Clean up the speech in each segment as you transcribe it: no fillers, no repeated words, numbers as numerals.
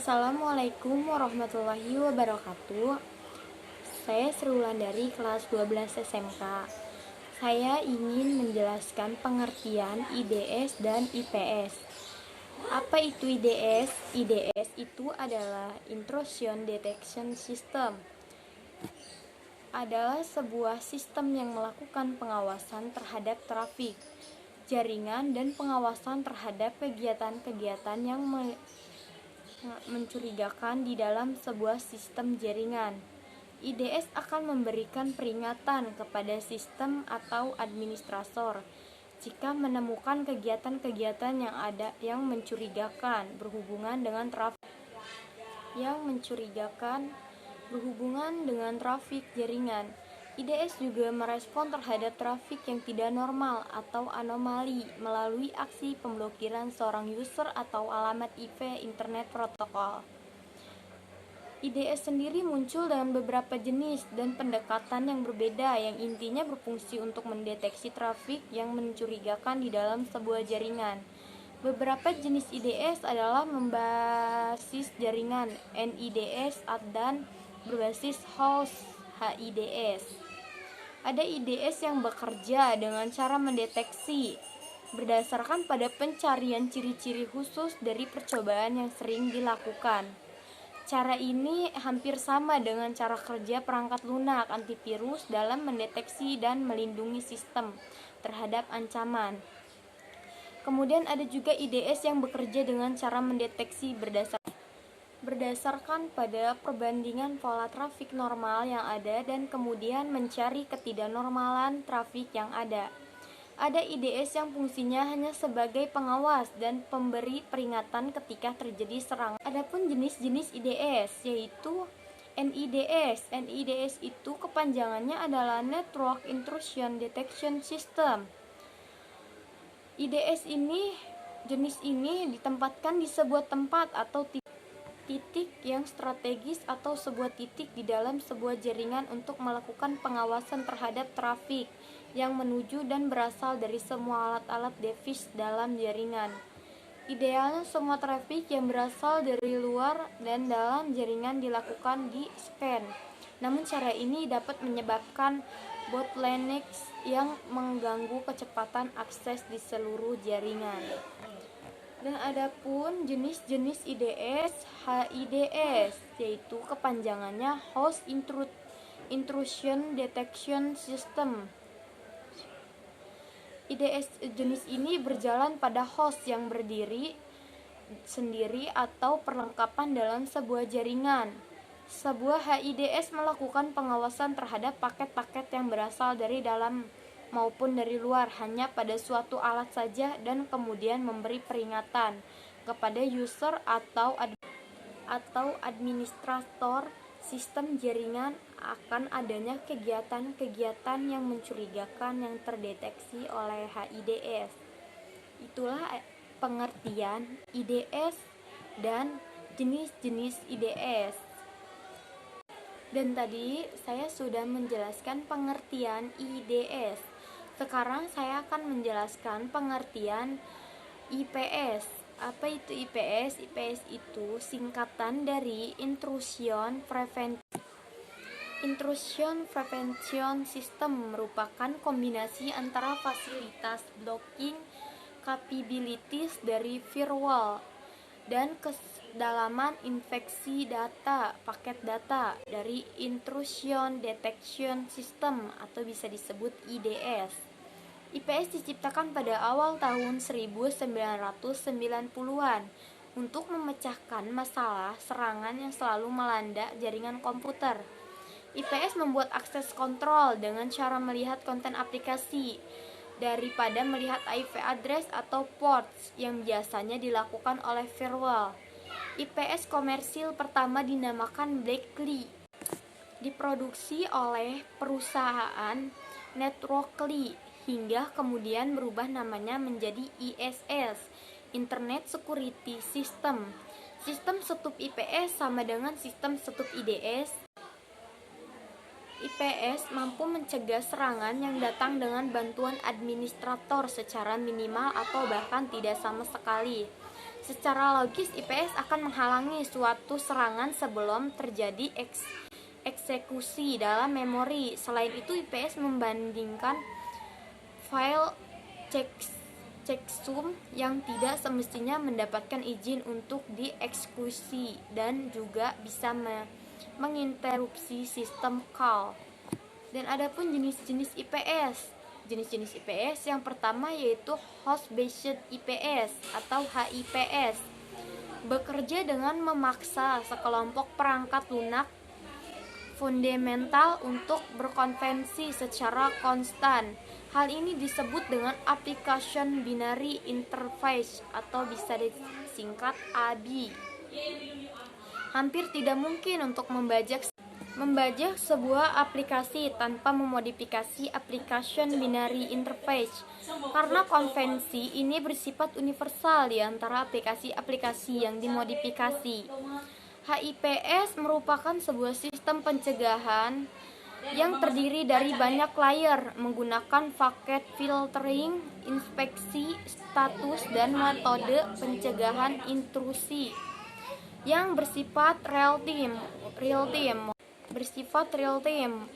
Assalamualaikum warahmatullahi wabarakatuh. Saya Sri Wulandari, kelas 12 SMK. Saya ingin menjelaskan pengertian IDS dan IPS. Apa itu IDS? IDS itu adalah Intrusion Detection System. Adalah sebuah sistem yang melakukan pengawasan terhadap trafik, jaringan, dan pengawasan terhadap kegiatan-kegiatan yang mencurigakan di dalam sebuah sistem jaringan. IDS akan memberikan peringatan kepada sistem atau administrator jika menemukan kegiatan-kegiatan yang mencurigakan berhubungan dengan trafik jaringan. IDS juga merespon terhadap trafik yang tidak normal atau anomali melalui aksi pemblokiran seorang user atau alamat IP Internet Protocol. IDS sendiri muncul dengan beberapa jenis dan pendekatan yang berbeda yang intinya berfungsi untuk mendeteksi trafik yang mencurigakan di dalam sebuah jaringan. Beberapa jenis IDS adalah berbasis jaringan NIDS dan berbasis host HIDS. Ada IDS yang bekerja dengan cara mendeteksi berdasarkan pada pencarian ciri-ciri khusus dari percobaan yang sering dilakukan. Cara ini hampir sama dengan cara kerja perangkat lunak antivirus dalam mendeteksi dan melindungi sistem terhadap ancaman. Kemudian ada juga IDS yang bekerja dengan cara mendeteksi berdasarkan pada perbandingan pola trafik normal yang ada dan kemudian mencari ketidaknormalan trafik yang ada. Ada IDS yang fungsinya hanya sebagai pengawas dan pemberi peringatan ketika terjadi serangan. Adapun jenis-jenis IDS yaitu NIDS. NIDS itu kepanjangannya adalah Network Intrusion Detection System. IDS jenis ini ditempatkan di sebuah tempat atau titik yang strategis atau sebuah titik di dalam sebuah jaringan untuk melakukan pengawasan terhadap trafik yang menuju dan berasal dari semua alat-alat device dalam jaringan. Idealnya semua trafik yang berasal dari luar dan dalam jaringan dilakukan di scan. Namun cara ini dapat menyebabkan bottlenecks yang mengganggu kecepatan akses di seluruh jaringan. Dan adapun jenis-jenis IDS, HIDS, yaitu kepanjangannya Host Intrusion Detection System. IDS jenis ini berjalan pada host yang berdiri sendiri atau perlengkapan dalam sebuah jaringan. Sebuah HIDS melakukan pengawasan terhadap paket-paket yang berasal dari dalam maupun dari luar hanya pada suatu alat saja dan kemudian memberi peringatan kepada user atau administrator sistem jaringan akan adanya kegiatan-kegiatan yang mencurigakan yang terdeteksi oleh HIDS. Itulah pengertian IDS dan jenis-jenis IDS. Dan tadi saya sudah menjelaskan pengertian IDS. Sekarang saya akan menjelaskan pengertian IPS. Apa itu IPS? IPS itu singkatan dari Intrusion Prevention System, merupakan kombinasi antara fasilitas blocking capabilities dari firewall dan kedalaman infeksi data, paket data dari Intrusion Detection System atau bisa disebut IDS. IPS diciptakan pada awal tahun 1990-an untuk memecahkan masalah serangan yang selalu melanda jaringan komputer. IPS membuat akses kontrol dengan cara melihat konten aplikasi daripada melihat IP address atau ports yang biasanya dilakukan oleh firewall. IPS komersil pertama dinamakan Blackley, diproduksi oleh perusahaan Networkly, hingga kemudian berubah namanya menjadi ISS, Internet Security System. Sistem setup IPS sama dengan sistem setup IDS. IPS mampu mencegah serangan yang datang dengan bantuan administrator secara minimal atau bahkan tidak sama sekali. Secara logis, IPS akan menghalangi suatu serangan sebelum terjadi eksekusi dalam memori. Selain itu, IPS membandingkan file checksum yang tidak semestinya mendapatkan izin untuk dieksekusi dan juga bisa menginterupsi sistem call. Dan adapun jenis-jenis IPS. Jenis-jenis IPS yang pertama yaitu host-based IPS atau HIPS. Bekerja dengan memaksa sekelompok perangkat lunak fundamental untuk berkonvensi secara konstan. Hal ini disebut dengan Application Binary Interface atau bisa disingkat ABI. Hampir tidak mungkin untuk membajak sebuah aplikasi tanpa memodifikasi Application Binary Interface, karena konvensi ini bersifat universal di antara aplikasi-aplikasi yang dimodifikasi. HIPS merupakan sebuah sistem pencegahan yang terdiri dari banyak layer menggunakan paket filtering, inspeksi status, dan metode pencegahan intrusi yang bersifat real time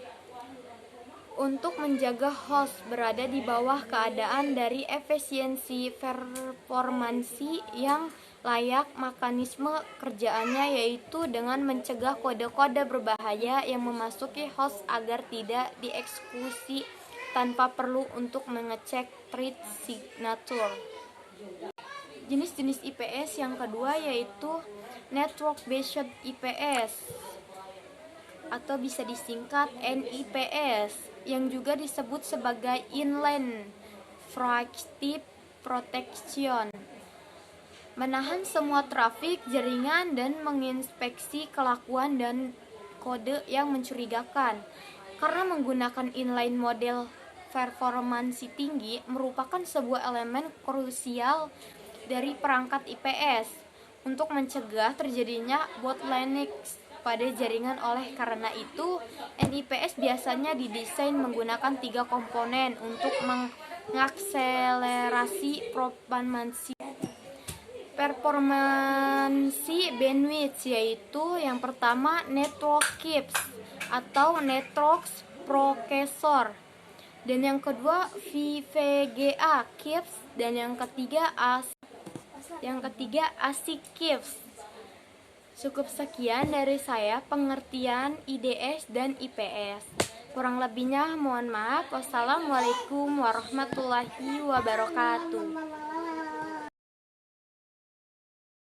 untuk menjaga host berada di bawah keadaan dari efisiensi performansi yang layak. Mekanisme kerjaannya yaitu dengan mencegah kode-kode berbahaya yang memasuki host agar tidak dieksekusi tanpa perlu untuk mengecek thread signature. Jenis-jenis IPS yang kedua yaitu Network Based IPS atau bisa disingkat NIPS, yang juga disebut sebagai Inline Proactive Protection, menahan semua trafik jaringan dan menginspeksi kelakuan dan kode yang mencurigakan. Karena menggunakan inline model performansi tinggi merupakan sebuah elemen krusial dari perangkat IPS untuk mencegah terjadinya bottleneck pada jaringan. Oleh karena itu, NIPS biasanya didesain menggunakan 3 komponen untuk mengakselerasi performansi bandwidth, yaitu yang pertama network keeps atau network processor, dan yang kedua VGA keeps, dan yang ketiga ASIC keeps. Cukup sekian dari saya pengertian IDS dan IPS. Kurang lebihnya mohon maaf. Wassalamualaikum warahmatullahi wabarakatuh.